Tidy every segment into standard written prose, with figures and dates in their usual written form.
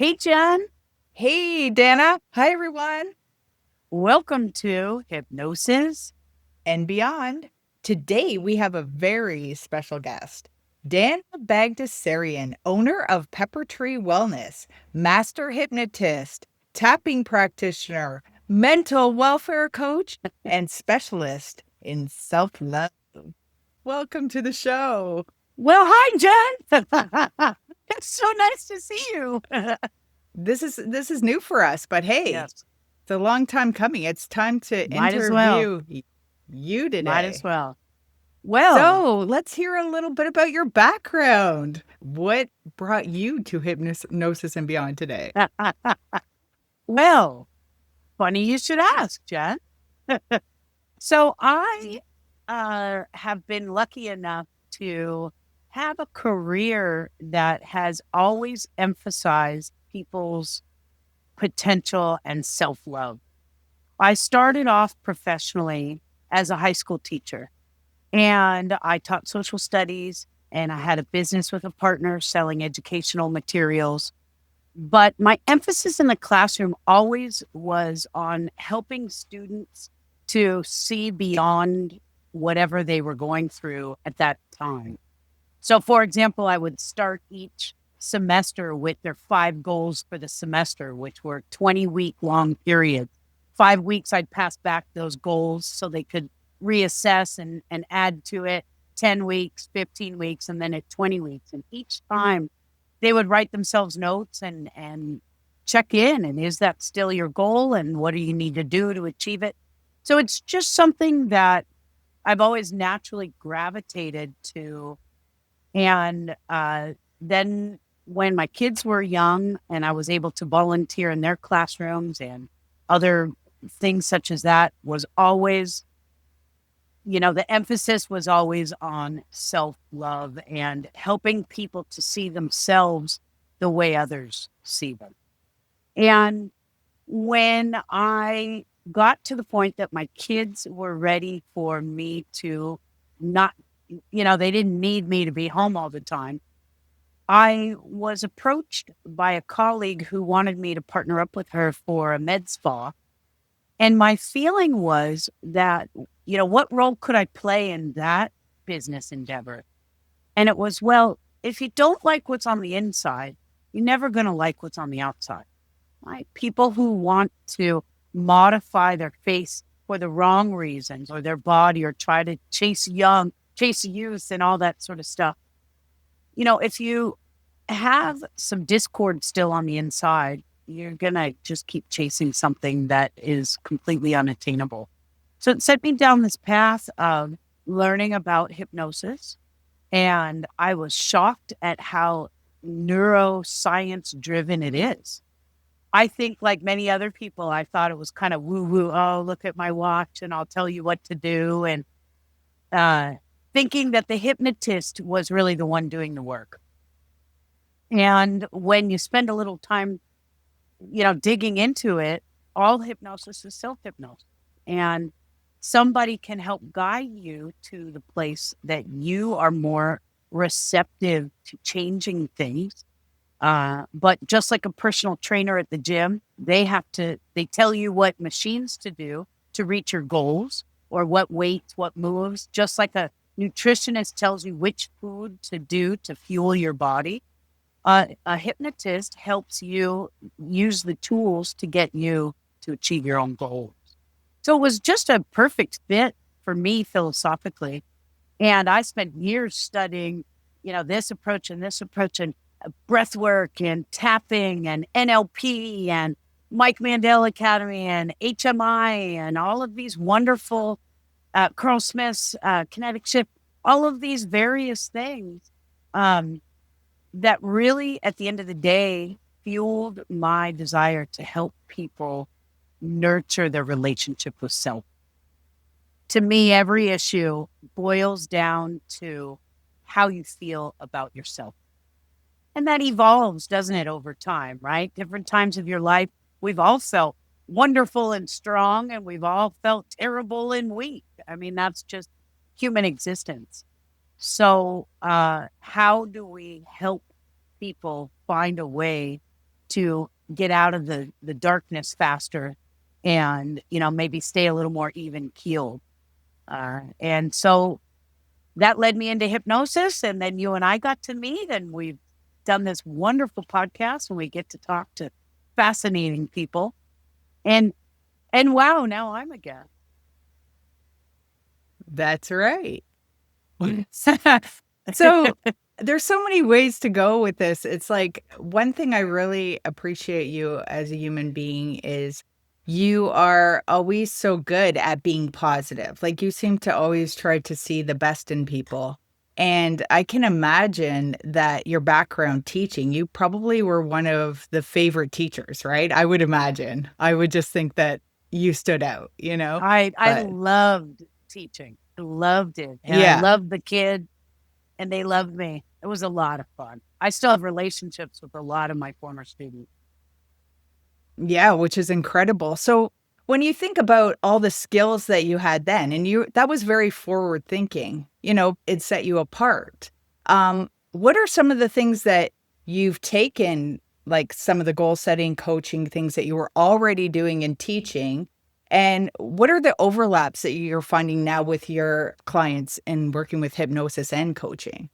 Hey, Jen. Hey, Dana. Hi, everyone. Welcome to Hypnosis. And beyond. Today, we have a very special guest, Dana Bagdasarian, owner of Pepper Tree Wellness, master hypnotist, tapping practitioner, mental welfare coach, and specialist in self-love. Welcome to the show. Well, hi, Jen. It's so nice to see you. This is new for us, but hey, Yes, it's a long time coming. It's time to might as well. interview you Might as today. well. Well, So let's hear a little bit about your background. What brought you to Hypnosis and Beyond today? well, funny you should ask, Jen. So I have been lucky enough to have a career that has always emphasized people's potential and self-love. I started off professionally as a high school teacher, and I taught social studies, and I had a business with a partner selling educational materials. But my emphasis in the classroom always was on helping students to see beyond whatever they were going through at that time. So, for example, I would start each semester with their 5 goals for the semester, which were 20-week long periods. 5 weeks, I'd pass back those goals so they could reassess and add to it. 10 weeks, 15 weeks, and then at 20 weeks. And each time they would write themselves notes and check in. And is that still your goal? And what do you need to do to achieve it? So it's just something that I've always naturally gravitated to. And then when my kids were young and I was able to volunteer in their classrooms and other things such as that, was always, the emphasis was always on self-love and helping people to see themselves the way others see them. And when I got to the point that my kids were ready for me to not, they didn't need me to be home all the time, I was approached by a colleague who wanted me to partner up with her for a med spa. And my feeling was that, what role could I play in that business endeavor? And it was, well, if you don't like what's on the inside, you're never going to like what's on the outside, right? People who want to modify their face for the wrong reasons or their body or try to chase youth and all that sort of stuff. If you have some discord still on the inside, you're going to just keep chasing something that is completely unattainable. So it set me down this path of learning about hypnosis. And I was shocked at how neuroscience driven it is. I think, like many other people, I thought it was kind of woo woo. Oh, look at my watch and I'll tell you what to do. And uh, thinking that the hypnotist was really the one doing the work. And when you spend a little time, digging into it, all hypnosis is self hypnosis. And somebody can help guide you to the place that you are more receptive to changing things. But just like a personal trainer at the gym, they tell you what machines to do to reach your goals or what weights, what moves, just like a nutritionist tells you which food to do to fuel your body. A hypnotist helps you use the tools to get you to achieve your own goals. So it was just a perfect fit for me philosophically. And I spent years studying, this approach and breath work and tapping and NLP and Mike Mandel Academy and HMI and all of these wonderful Carl Smith's kinetic shift, all of these various things. That really, at the end of the day, fueled my desire to help people nurture their relationship with self. To me, every issue boils down to how you feel about yourself. And that evolves, doesn't it, over time, right? Different times of your life, we've all felt wonderful and strong, and we've all felt terrible and weak. I mean, that's just human existence. So, how do we help people find a way to get out of the darkness faster and, maybe stay a little more even keeled. And so that led me into hypnosis. And then you and I got to meet, and we've done this wonderful podcast, and we get to talk to fascinating people. And wow, now I'm a guest. That's right. So there's so many ways to go with this. It's like one thing I really appreciate you as a human being is you are always so good at being positive. Like you seem to always try to see the best in people. And I can imagine that your background teaching, you probably were one of the favorite teachers, right? I would imagine. I would just think that you stood out, I But loved teaching. I loved it. And I yeah. loved the kids, and they loved me. It was a lot of fun. I still have relationships with a lot of my former students. Yeah, which is incredible. So when you think about all the skills that you had then, and that was very forward thinking, it set you apart. What are some of the things that you've taken, like some of the goal setting, coaching things that you were already doing and teaching? And what are the overlaps that you're finding now with your clients and working with hypnosis and coaching?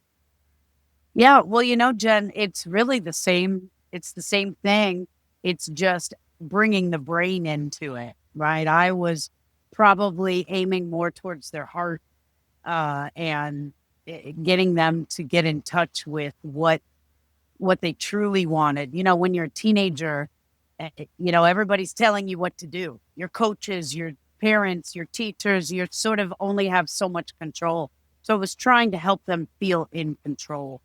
Yeah, well, Jen, it's really the same. It's the same thing. It's just bringing the brain into it, right? I was probably aiming more towards their heart, and getting them to get in touch with what they truly wanted. When you're a teenager, everybody's telling you what to do. Your coaches, your parents, your teachers, you sort of only have so much control. So I was trying to help them feel in control.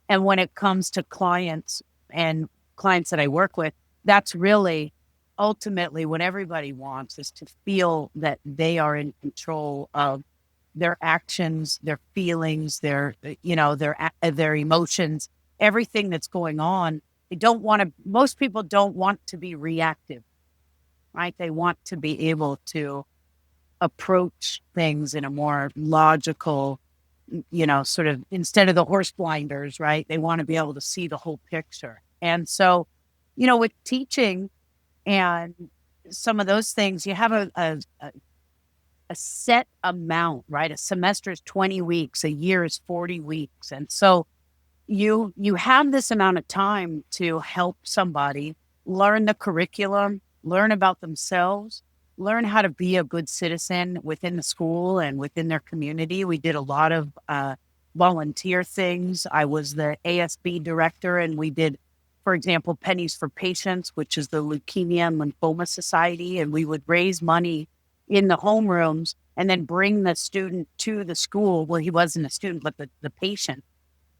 And when it comes to clients and clients that I work with, that's really ultimately what everybody wants, is to feel that they are in control of their actions, their feelings, their emotions, everything that's going on. Most people don't want to be reactive, right? They want to be able to approach things in a more logical, sort of, instead of the horse blinders, right? They want to be able to see the whole picture. And so, with teaching and some of those things, you have a set amount, right? A semester is 20 weeks, a year is 40 weeks. And so you have this amount of time to help somebody learn the curriculum, learn about themselves, learn how to be a good citizen within the school and within their community. We did a lot of volunteer things. I was the ASB director, and we did, for example, Pennies for Patients, which is the Leukemia and Lymphoma Society. And we would raise money in the homerooms and then bring the student to the school. Well, he wasn't a student, but the patient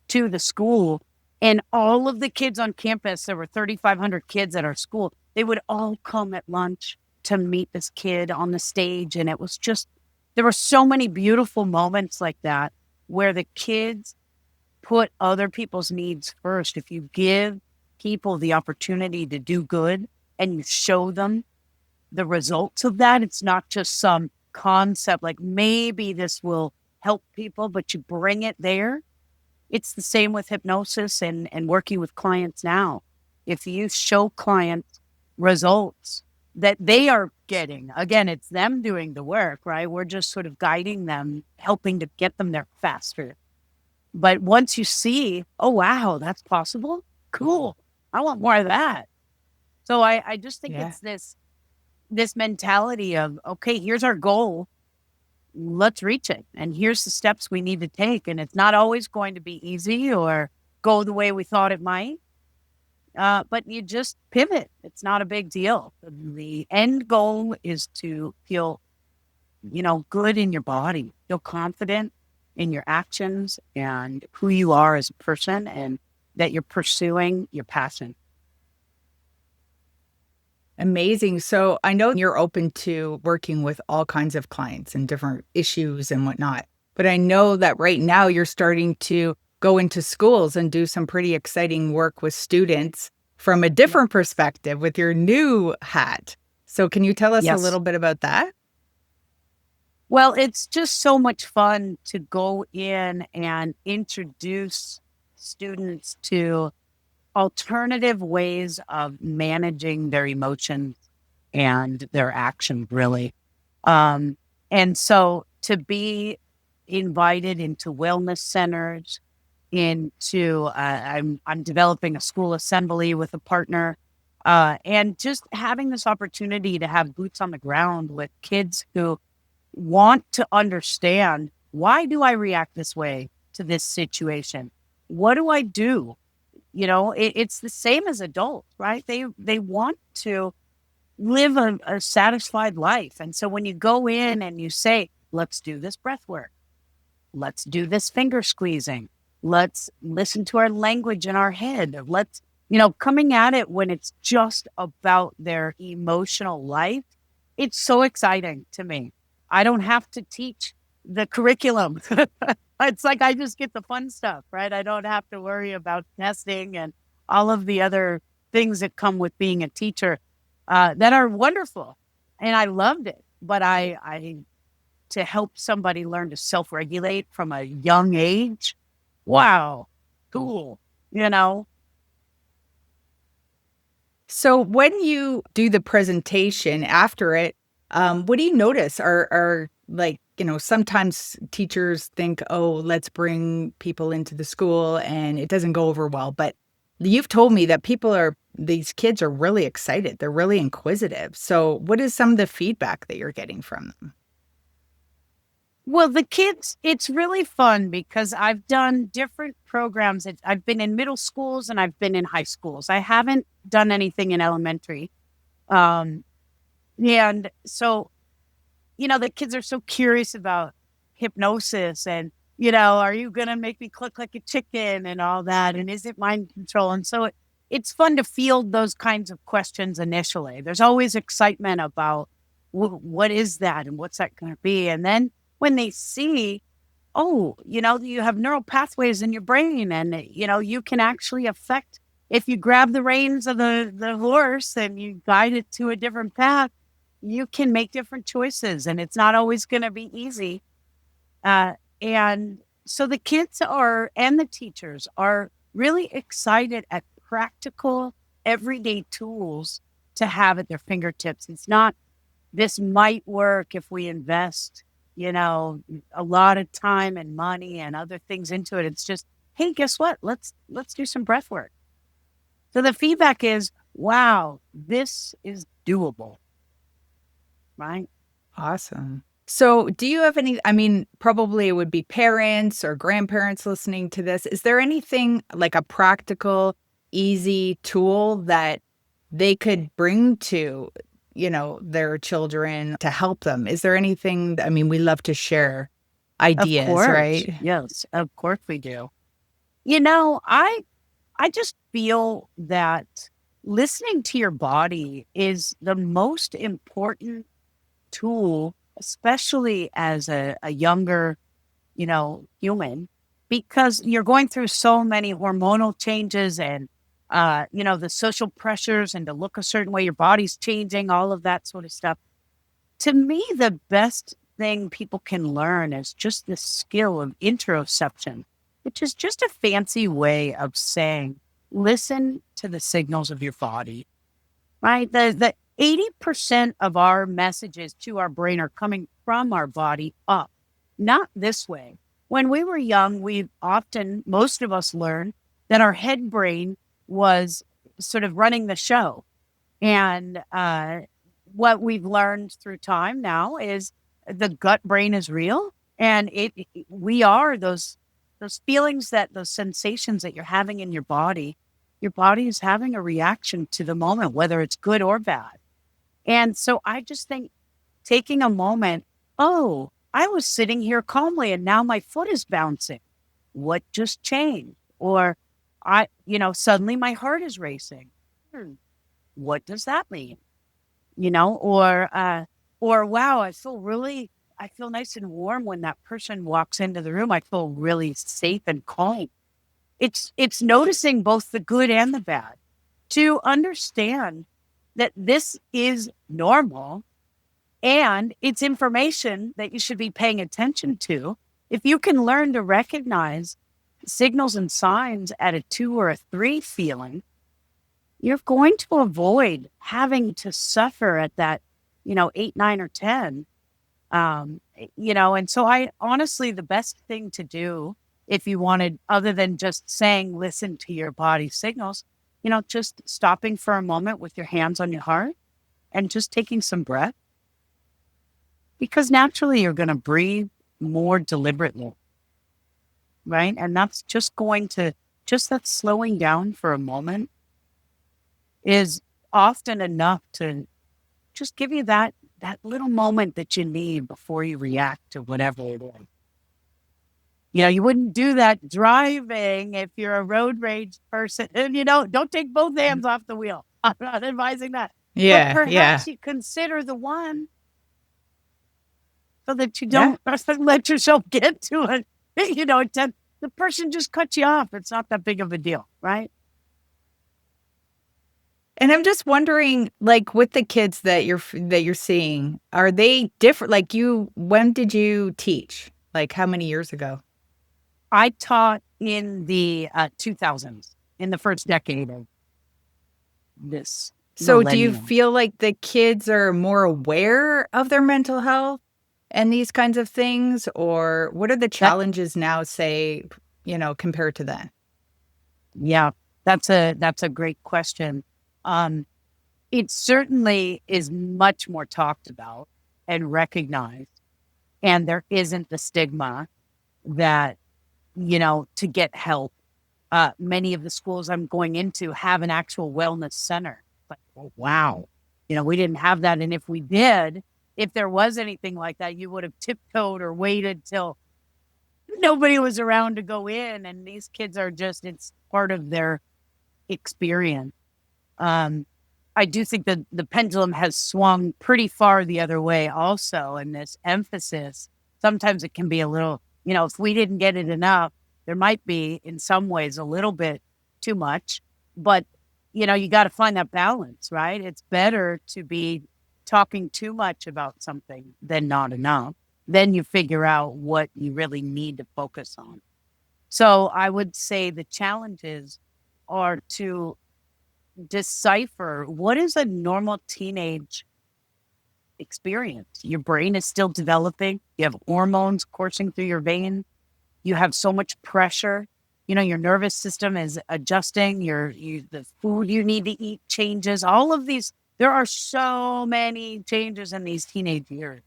to the school. And all of the kids on campus, there were 3,500 kids at our school, they would all come at lunch to meet this kid on the stage. And it was just, there were so many beautiful moments like that where the kids put other people's needs first. If you give people the opportunity to do good and you show them the results of that, it's not just some concept like maybe this will help people, but you bring it there. It's the same with hypnosis and working with clients now. If you show clients results that they are getting, again, it's them doing the work, right? We're just sort of guiding them, helping to get them there faster. But once you see, oh, wow, that's possible. Cool. I want more of that. So I just think Yeah. it's this mentality of, okay, here's our goal. Let's reach it. And here's the steps we need to take. And it's not always going to be easy or go the way we thought it might. But you just pivot. It's not a big deal. The end goal is to feel, good in your body, feel confident in your actions and who you are as a person, and that you're pursuing your passion. Amazing. So I know you're open to working with all kinds of clients and different issues and whatnot. But I know that right now you're starting to go into schools and do some pretty exciting work with students from a Yeah. different perspective with your new hat. So can you tell us a Yes. little bit about that? Well, it's just so much fun to go in and introduce students to alternative ways of managing their emotions and their actions, really. Um, and so to be invited into wellness centers, into I'm developing a school assembly with a partner, and just having this opportunity to have boots on the ground with kids who want to understand, why do I react this way to this situation? What do I do? It's the same as adults, right? They want to live a satisfied life. And so when you go in and you say, let's do this breath work, let's do this finger squeezing, let's listen to our language in our head, let's, coming at it when it's just about their emotional life, it's so exciting to me. I don't have to teach the curriculum. It's like I just get the fun stuff, right? I don't have to worry about testing and all of the other things that come with being a teacher, that are wonderful. And I loved it. But to help somebody learn to self-regulate from a young age, wow, cool, you know? So when you do the presentation after it, what do you notice? Are like, sometimes teachers think, oh, let's bring people into the school and it doesn't go over well. But you've told me that these kids are really excited. They're really inquisitive. So what is some of the feedback that you're getting from them? Well, the kids, it's really fun because I've done different programs. I've been in middle schools and I've been in high schools. I haven't done anything in elementary. Um, and so, the kids are so curious about hypnosis and, are you going to make me click like a chicken and all that? And is it mind control? And so it's fun to field those kinds of questions initially. There's always excitement about what is that and what's that going to be? And then when they see, oh, you have neural pathways in your brain and, you can actually affect, if you grab the reins of the horse and you guide it to a different path, you can make different choices and it's not always going to be easy. And so the kids and the teachers are really excited at practical, everyday tools to have at their fingertips. It's not, this might work if we invest, a lot of time and money and other things into it. It's just, hey, guess what? Let's do some breath work. So the feedback is, wow, this is doable. Right? Awesome. So do you have probably it would be parents or grandparents listening to this. Is there anything like a practical, easy tool that they could bring to, their children to help them? Is there anything, we love to share Of ideas, course. right? Yes, of course we do. I just feel that listening to your body is the most important tool, especially as a younger, human, because you're going through so many hormonal changes and, the social pressures and to look a certain way, your body's changing, all of that sort of stuff. To me, the best thing people can learn is just the skill of interoception, which is just a fancy way of saying, listen to the signals of your body, right? The 80% of our messages to our brain are coming from our body up, not this way. When we were young, most of us learned that our head brain was sort of running the show. And what we've learned through time now is the gut brain is real. And we are those feelings, those sensations that you're having in your body is having a reaction to the moment, whether it's good or bad. And so I just think taking a moment, oh, I was sitting here calmly and now my foot is bouncing. What just changed? Or suddenly my heart is racing. What does that mean? Or wow, I feel nice and warm when that person walks into the room. I feel really safe and calm. It's noticing both the good and the bad to understand that this is normal and it's information that you should be paying attention to. If you can learn to recognize signals and signs at a 2 or a 3 feeling, you're going to avoid having to suffer at that, 8, 9, or 10. And so I honestly, the best thing to do if you wanted, other than just saying, listen to your body signals, just stopping for a moment with your hands on your heart and just taking some breath, because naturally you're going to breathe more deliberately, right? And that's just just that slowing down for a moment is often enough to just give you that little moment that you need before you react to whatever it is. You wouldn't do that driving if you're a road rage person. And, don't take both hands off the wheel. I'm not advising that. But Yeah, yeah, perhaps you consider the one so that you yeah. don't let yourself get to it. The person just cut you off. It's not that big of a deal, right? And I'm just wondering, like, with the kids that you're seeing, are they different? Like, when did you teach? Like, how many years ago? I taught in the 2000s, in the first decade of this So do you millennium. feel like the kids are more aware of their mental health and these kinds of things? Or what are the That challenges now, say, compared to then? Yeah, that's a great question. Um, it certainly is much more talked about and recognized, and there isn't the stigma that, to get help. Many of the schools I'm going into have an actual wellness center. Like, oh, wow. We didn't have that. And if we did, if there was anything like that, you would have tiptoed or waited till nobody was around to go in. And these kids it's part of their experience. Um, I do think that the pendulum has swung pretty far the other way also. And this emphasis, sometimes it can be a little, if we didn't get it enough, there might be in some ways a little bit too much, but you got to find that balance, right? It's better to be talking too much about something than not enough. Then you figure out what you really need to focus on. So I would say the challenges are to decipher what is a normal teenage experience. Your brain is still developing. You have hormones coursing through your veins. You have so much pressure. Your nervous system is adjusting. The food you need to eat changes. All of these, there are so many changes in these teenage years.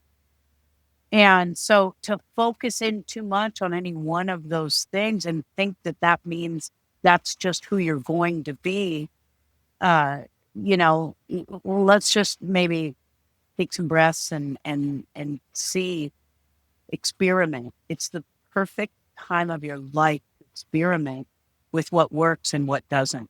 And so to focus in too much on any one of those things and think that that means that's just who you're going to be, let's just maybe take some breaths and see, experiment. It's the perfect time of your life to experiment with what works and what doesn't.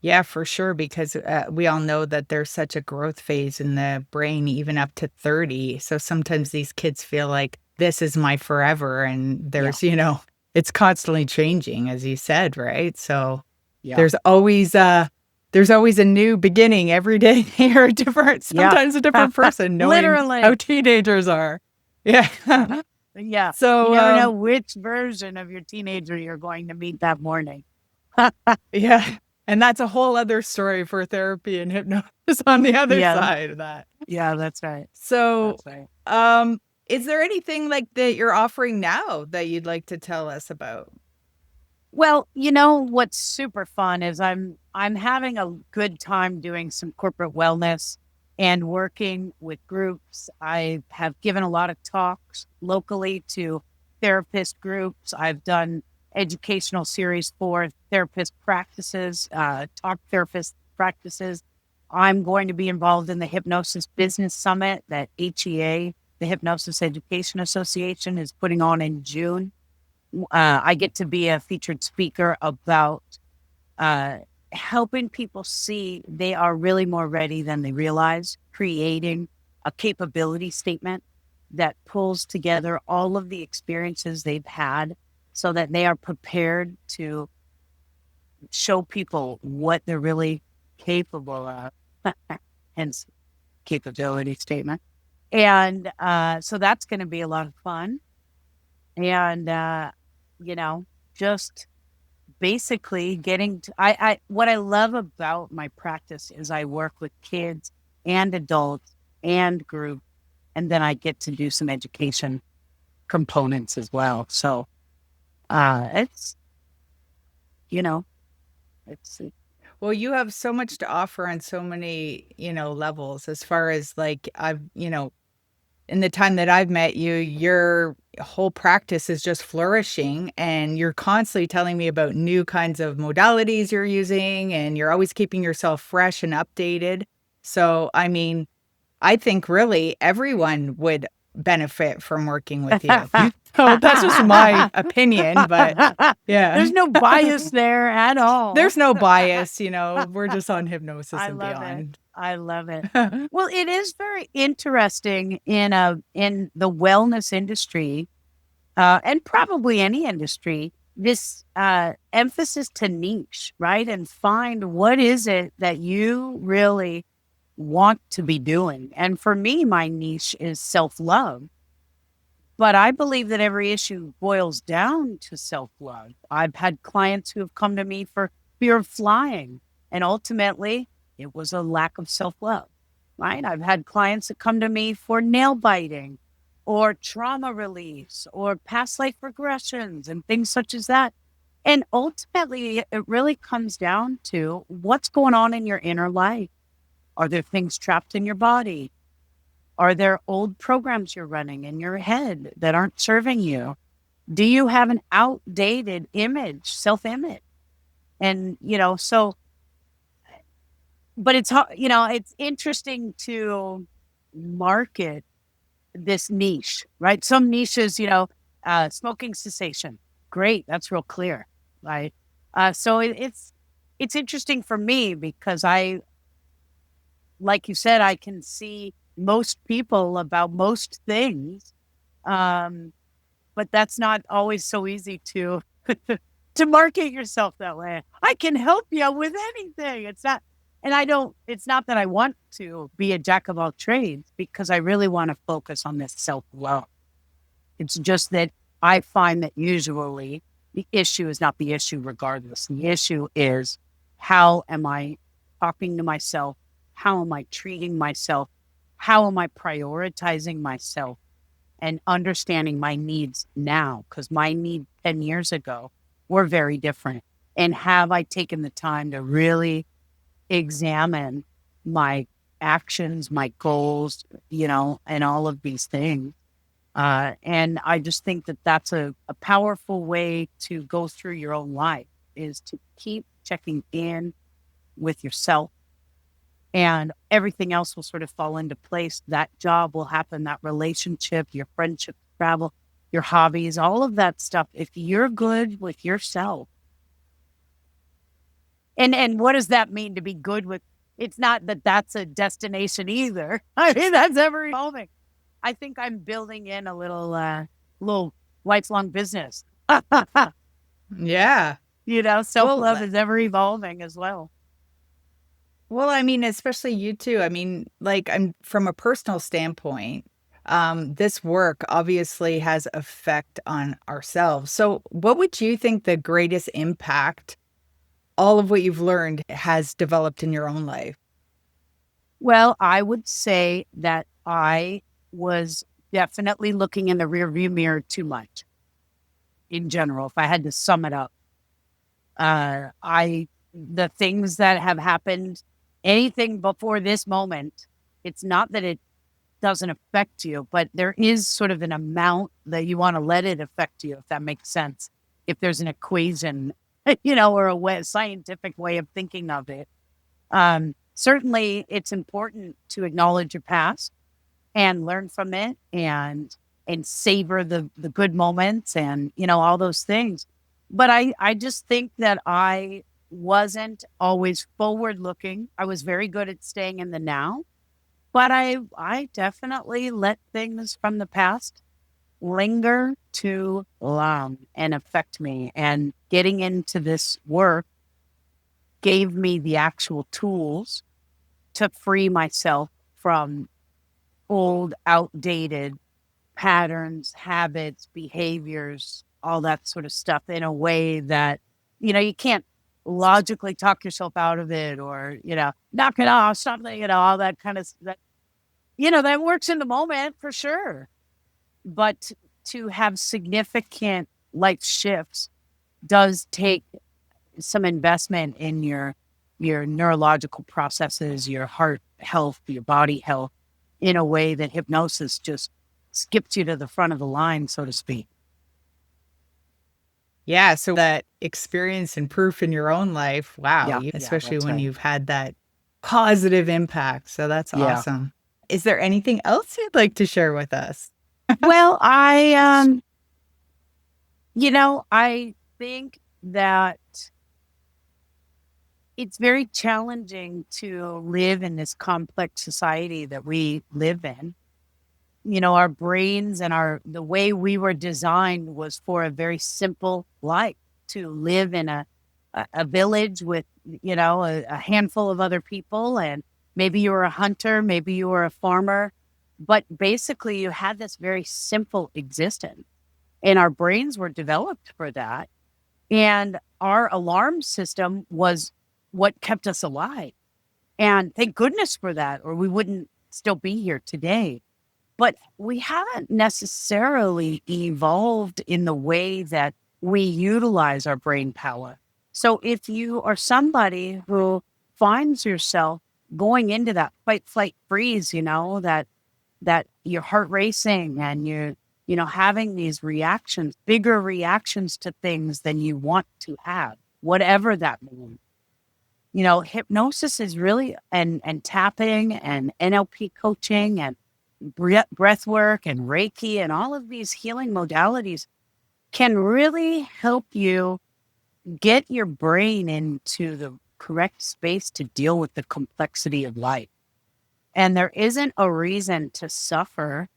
Yeah, for sure, because we all know that there's such a growth phase in the brain, even up to 30. So sometimes these kids feel like this is my forever. And Yeah. it's constantly changing, as you said, right? So Yeah. there's always there's always a new beginning every day. You're Yeah. sometimes a different person, knowing how Literally. teenagers are. Yeah. Yeah. You So, never know which version of your teenager you're going to meet that morning. yeah. And that's a whole other story for therapy and hypnosis on the other Yeah. side of that. Yeah, that's right. So, That's right. is there anything like that you're offering now that you'd like to tell us about? Well, what's super fun is I'm having a good time doing some corporate wellness and working with groups. I have given a lot of talks locally to therapist groups. I've done educational series for therapist practices, talk therapist practices. I'm going to be involved in the Hypnosis Business Summit that HEA, the Hypnosis Education Association, is putting on in June. I get to be a featured speaker about uh, helping people see they are really more ready than they realize, creating a capability statement that pulls together all of the experiences they've had so that they are prepared to show people what they're really capable of, hence capability statement. And so that's going to be a lot of fun. And, you know, just basically getting to, what I love about my practice is I work with kids and adults and group, and then I get to do some education components as well. So, it's, you know, it's, Well, you have so much to offer on so many, levels as far as like in the time that I've met you, your whole practice is just flourishing and you're constantly telling me about new kinds of modalities you're using and you're always keeping yourself fresh and updated. So, I mean, I think really everyone would benefit from working with you. So that's just my opinion, but yeah. there's no bias there at all. There's no bias, we're just on Hypnosis I and love it. Beyond. I love it. Well, it is very interesting in the wellness industry, and probably any industry, this emphasis to niche, right? And find what is it that you really want to be doing. And for me, my niche is self-love. But I believe that every issue boils down to self-love. I've had clients who have come to me for fear of flying, and ultimately it was a lack of self-love, right? I've had clients that come to me for nail biting or trauma release or past life regressions and things such as that. And ultimately, it really comes down to what's going on in your inner life. Are there things trapped in your body? Are there old programs you're running in your head that aren't serving you? Do you have an outdated image, self-image? And, but it's hard, it's interesting to market this niche, right? Some niches, smoking cessation. Great. That's real clear. Right. So it's interesting for me because like you said, I can see most people about most things. Um, but that's not always so easy to to market yourself that way. I can help you with anything. It's not, and I don't, it's not that I want to be a jack of all trades because I really want to focus on this self-love. It's just that I find that usually the issue is not the issue regardless. The issue is how am I talking to myself? How am I treating myself? How am I prioritizing myself and understanding my needs now? Because my need 10 years ago were very different. And have I taken the time to really examine my actions, my goals, and all of these things? And I just think that that's a powerful way to go through your own life is to keep checking in with yourself and everything else will sort of fall into place. That job will happen, that relationship, your friendship, travel, your hobbies, all of that stuff. If you're good with yourself, and what does that mean to be good with? It's not that that's a destination either. I mean, that's ever evolving. I think I'm building in a little lifelong business. Yeah. Self-love is ever evolving as well. Well, I mean, especially you too. I mean, like, I'm from a personal standpoint, this work obviously has effect on ourselves. So, what would you think the greatest impact all of what you've learned has developed in your own life? Well, I would say that I was definitely looking in the rearview mirror too much in general, if I had to sum it up. The things that have happened, anything before this moment, it's not that it doesn't affect you, but there is sort of an amount that you want to let it affect you, if that makes sense. If there's an equation, or a scientific way of thinking of it. Certainly it's important to acknowledge your past and learn from it and savor the good moments and, all those things. But I just think that I wasn't always forward looking. I was very good at staying in the now, but I definitely let things from the past linger too long and affect me. And getting into this work gave me the actual tools to free myself from old, outdated patterns, habits, behaviors, all that sort of stuff in a way that, you can't logically talk yourself out of it or, knock it off, stop, all that kind of that, that works in the moment for sure. But to have significant life shifts does take some investment in your neurological processes, your heart health, your body health, in a way that hypnosis just skips you to the front of the line, so to speak. Yeah, so that experience and proof in your own life, wow, Yeah, especially that's when right. you've had that positive impact. So that's Yeah. awesome. Is there anything else you'd like to share with us? Well, I think that it's very challenging to live in this complex society that we live in. Our brains and the way we were designed was for a very simple life, to live in a village with, a handful of other people. And maybe you were a hunter, maybe you were a farmer, but basically you had this very simple existence, and our brains were developed for that. And our alarm system was what kept us alive. And thank goodness for that, or we wouldn't still be here today. But we haven't necessarily evolved in the way that we utilize our brain power. So if you are somebody who finds yourself going into that fight, flight, freeze, that your heart racing and you're, having these reactions, bigger reactions to things than you want to have, whatever that means. Hypnosis is really, and tapping and NLP coaching and breath work and Reiki and all of these healing modalities can really help you get your brain into the correct space to deal with the complexity of life. And there isn't a reason to suffer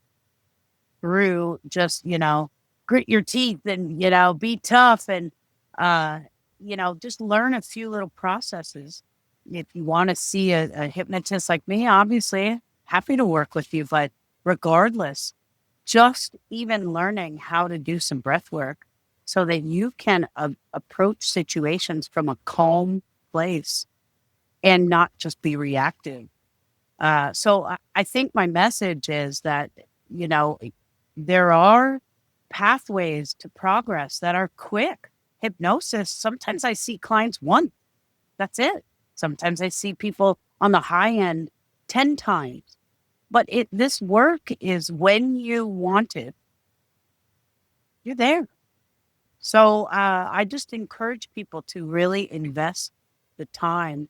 through just, grit your teeth and, be tough and, uh, just learn a few little processes. If you want to see a hypnotist like me, obviously happy to work with you. But regardless, just even learning how to do some breath work so that you can approach situations from a calm place and not just be reactive. So I think my message is that, you know, there are pathways to progress that are quick. Hypnosis, sometimes I see clients once, that's it. Sometimes I see people on the high end 10 times. But this work is when you want it, you're there. So I just encourage people to really invest the time,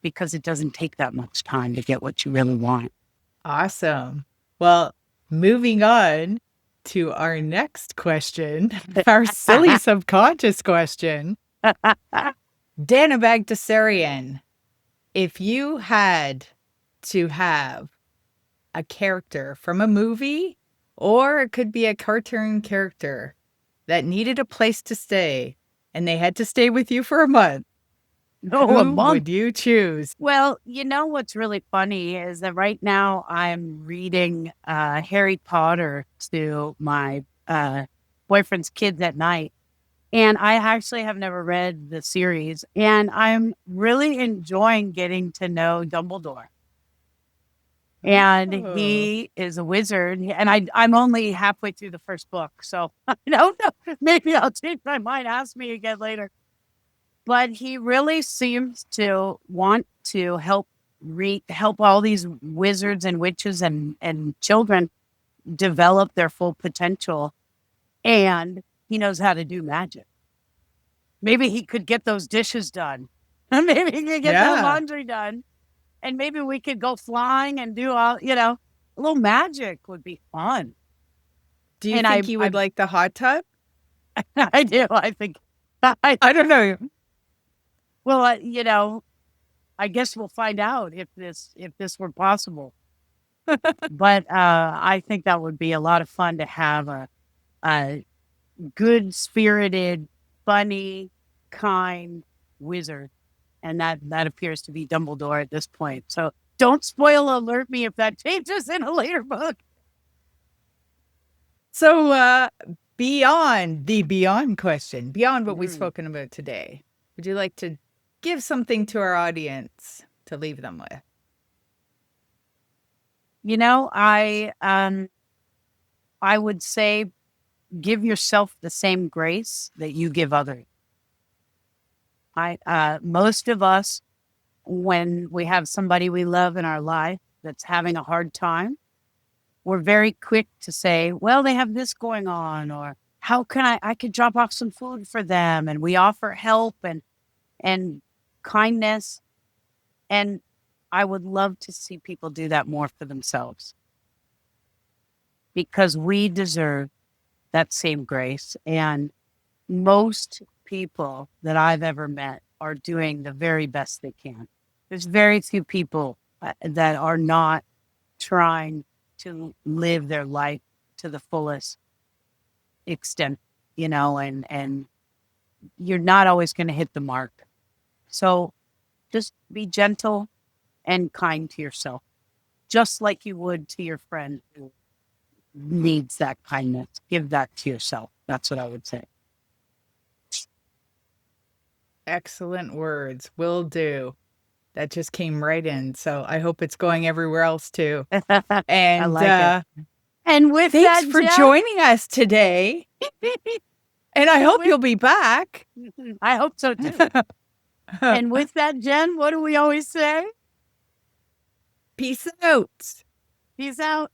because it doesn't take that much time to get what you really want. Awesome. Well, moving on to our next question, our silly subconscious question. Dana Bagdasarian, if you had to have a character from a movie, or it could be a cartoon character that needed a place to stay, and they had to stay with you for a month, No, a who month. would you choose? Well, what's really funny is that right now I'm reading Harry Potter to my boyfriend's kids at night. And I actually have never read the series. And I'm really enjoying getting to know Dumbledore. And Oh. he is a wizard. And I'm only halfway through the first book. So I don't know. Maybe I'll change my mind. Ask me again later. But he really seems to want to help all these wizards and witches and children develop their full potential. And he knows how to do magic. Maybe he could get those dishes done. Maybe he could get that Yeah. laundry done. And maybe we could go flying and do all, a little magic would be fun. Do you And think you would like the hot tub? I do. I think, I, I don't know. well, I guess we'll find out if this were possible. But I think that would be a lot of fun to have a good spirited, funny, kind wizard. And that appears to be Dumbledore at this point. So don't spoil alert me if that changes in a later book. So, beyond the beyond question, beyond what we've Mm. spoken about today, would you like to give something to our audience to leave them with? I would say give yourself the same grace that you give others. Most of us, when we have somebody we love in our life that's having a hard time, we're very quick to say, well, they have this going on, or how can I could drop off some food for them. And we offer help and kindness. And I would love to see people do that more for themselves because we deserve that same grace. And most people that I've ever met are doing the very best they can. There's very few people that are not trying to live their life to the fullest extent, and you're not always going to hit the mark. So just be gentle and kind to yourself, just like you would to your friend who needs that kindness. Give that to yourself. That's what I would say. Excellent words. Will do. That just came right in. So I hope it's going everywhere else too. I And like it. And with thanks that, for Jeff, joining us today. And I hope you'll be back. I hope so too. And with that, Jen, what do we always say? Peace out. Peace out.